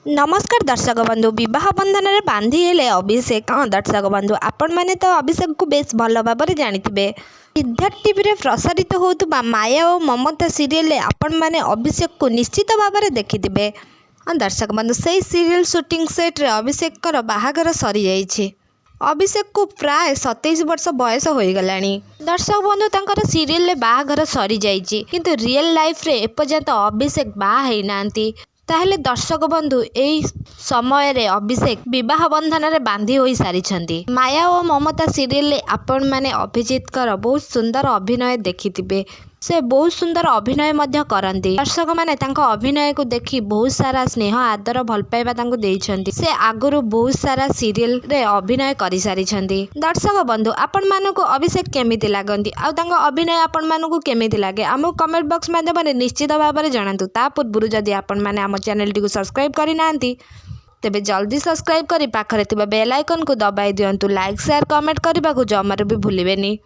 नमस्कार दर्शक बंधु विवाह बंधन में बांधी हेले अभिषेक। हाँ दर्शक बंधु आपण मैंने तो अभिषेक को बेस भल भाव जानिथिबे। सिद्धार्थ टीवी रे प्रसारित होतुबा माया और ममता सीरियल आपण मैंने अभिषेक को निश्चित भाव में देखिथिबे। हाँ दर्शक बंधु से सीरियल शूटिंग सेट रे अभिषेक बाहागर सरी जाइछि। अभिषेक को प्राय 27 वर्ष बयस हो गलानी। दर्शक बंधु तांकर सीरियल रे बाहागर सरी जाइछि किंतु रियल लाइफ रे एपर्यंत अभिषेक बाहा हेई नांती। ताहेले दर्शक बंधु एई समय रे अभिषेक विवाह बंधन रे बांधी होई सारिछंती। माया और ममता सीरियल आपण माने अभिजीत कर बहुत सुंदर अभिनय देखिथिबे। से बहुत सुंदर अभिनय मध्य करंती। दर्शक माने तांको अभिनय को देखि बहुत सारा स्नेह आदर भल पाइबा तांको देइछंती। से आगुरु बहुत सारा सीरियल रे अभिनय करि सारिछंती। दर्शक बंधु आपण मानको अभिषेक केमिति लागंती आ तांको अभिनय आपण मानको केमिति लागे हमो कमेंट बॉक्स माध्यम निश्चित भाव में जणातु। ता पूर्व जदि आपण माने आम चैनल टी को सब्सक्राइब करि नांती तेबे जल्दी सब्सक्राइब करी पाखरे थिबा बेल आइकन को दबाई दियंतु। लाइक शेयर कमेंट करबा को जमार भी भूलिबेनी।